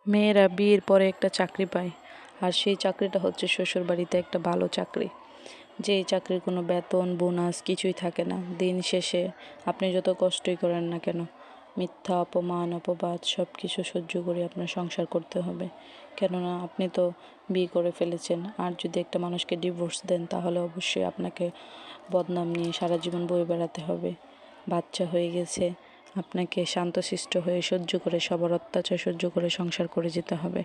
মেয়েরা বিয়ের পরে একটা চাকরি পায়, আর সেই চাকরিটা হচ্ছে শ্বশুরবাড়িতে একটা ভালো চাকরি। যে চাকরির কোনো বেতন বোনাস কিছুই থাকে না। দিন শেষে আপনি যত কষ্টই করেন না কেন, মিথ্যা অপমান অপবাদ সব কিছু সহ্য করে আপনার সংসার করতে হবে। কেননা আপনি তো বিয়ে করে ফেলেছেন। আর যদি একটা মানুষকে ডিভোর্স দেন তাহলে অবশ্যই আপনাকে বদনাম নিয়ে সারা জীবন বয়ে বেড়াতে হবে। বাচ্চা হয়ে গেছে, আপনাকে শান্তশিষ্ট হয়ে সহ্য করে সবার অত্যাচার সহ্য করে সংসার করে যেতে হবে।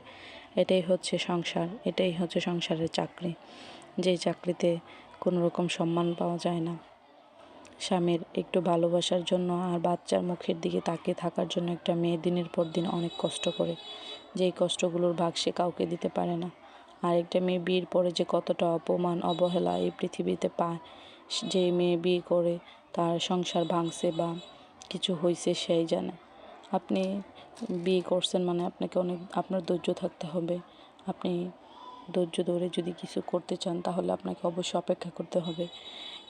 এটাই হচ্ছে সংসার, এটাই হচ্ছে সংসারের চাকরি, যেই চাকরিতে কোনো রকম সম্মান পাওয়া যায় না। স্বামীর একটু ভালোবাসার জন্য আর বাচ্চার মুখের দিকে তাকিয়ে থাকার জন্য একটা মেয়ে দিনের পর দিন অনেক কষ্ট করে, যেই কষ্টগুলোর ভাগ সে কাউকে দিতে পারে না। আর একটা মেয়ে বিয়ের পরে যে কতটা অপমান অবহেলা এই পৃথিবীতে পায়, যে মেয়ে বিয়ে করে তার সংসার ভাঙছে বা কিছু হয়েছে সেই জানে। আপনি বিয়ে করছেন মানে আপনাকে আপনার ধৈর্য থাকতে হবে। আপনি ধৈর্য ধরে যদি কিছু করতে চান তাহলে আপনাকে অবশ্যই অপেক্ষা করতে হবে।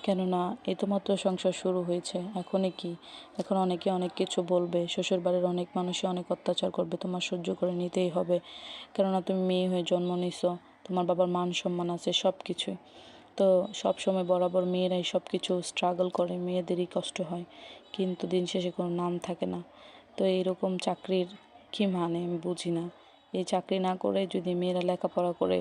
কেননা এই তো মাত্র সংসার শুরু হয়েছে, এখন অনেকে অনেক কিছু বলবে, শ্বশুরবাড়ির অনেক মানুষই অনেক অত্যাচার করবে, তোমার সহ্য করে নিতেই হবে। কেননা তুমি মেয়ে হয়ে জন্ম নিছো, তোমার বাবার মান সম্মান আছে সব কিছুই। তো সব সময় বরাবর মেয়েরাই সব কিছু স্ট্রাগল করে, মেয়েদেরই কষ্ট হয়, কিন্তু দিন শেষে কোনো নাম থাকে না। তো এইরকম চাকরির কী মানে আমি বুঝি না। এই চাকরি না করে যদি মেয়েরা লেখাপড়া করে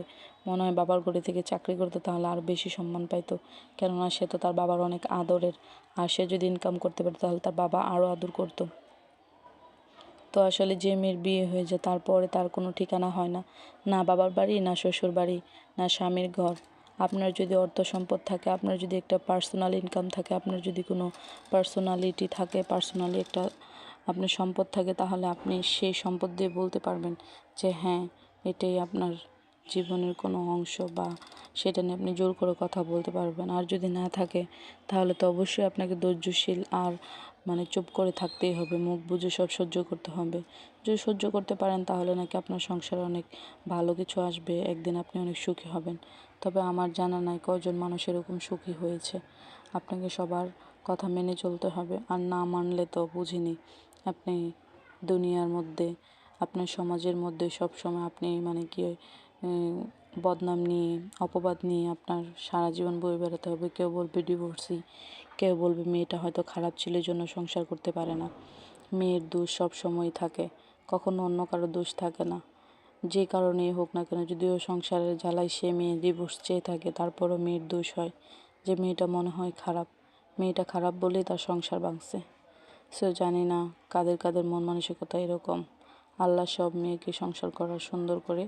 মনে হয় বাবার ঘরে থেকে চাকরি করতো তাহলে আর বেশি সম্মান পাইতো। কেননা সে তো তার বাবার অনেক আদরের, আর সে যদি ইনকাম করতে পারতো তাহলে তার বাবা আরও আদর করতো। তো আসলে যে মেয়ের বিয়ে হয়ে যায় তারপরে তার কোনো ঠিকানা হয় না, না বাবার বাড়ি, না শ্বশুর বাড়ি, না স্বামীর ঘর। আপনার যদি অর্থ সম্পদ থাকে, আপনার যদি একটা পার্সোনাল ইনকাম থাকে, আপনার যদি কোনো পার্সোনালিটি থাকে, পার্সোনালি একটা আপনার সম্পদ থাকে, তাহলে আপনি সেই সম্পদ দিয়ে বলতে পারবেন যে হ্যাঁ এটাই আপনার জীবনের কোনো অংশ, বা সেটা নিয়ে আপনি জোর করে কথা বলতে পারবেন। আর যদি না থাকে তাহলে তো অবশ্যই আপনাকে ধৈর্যশীল আর চুপ করে থাকতেই হবে, মুখ বুজে সব সহ্য করতে হবে। যদি সহ্য করতে পারেন তাহলে নাকি আপনার সংসারে অনেক ভালো কিছু আসবে, একদিন আপনি অনেক সুখী হবেন। তবে আমার জানা নাই কয়জন মানুষ এরকম সুখী হয়েছে। আপনাকে সবার কথা মেনে চলতে হবে, আর না মানলে তো বুঝিনি। আপনি দুনিয়ার মধ্যে, আপনার সমাজের মধ্যে সবসময় আপনি বদনাম নিয়ে অপবাদ নিয়ে আপনার সারা জীবন বয়ে বেড়াতে হবে। কেউ বলবে ডিভোর্সি, কেউ বলবে মেয়েটা হয়তো খারাপ ছিল এই জন্য সংসার করতে পারে না। মেয়ের দোষ সব সময় থাকে, কখনো অন্য কারো দোষ থাকে না। যে কারণেই হোক না কেন, যদিও সংসারের জ্বালায় সে মেয়ে ডিভোর্স চেয়ে থাকে, তারপরও মেয়ের দোষ হয় যে মেয়েটা মনে হয় খারাপ, মেয়েটা খারাপ বলেই তার সংসার ভাঙছে। সো জানি না কাদের কাদের মন মানসিকতা এরকম। আল্লাহ সব মেয়েকে সংসার করার সুন্দর করে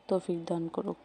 তৌফিক দান করুক।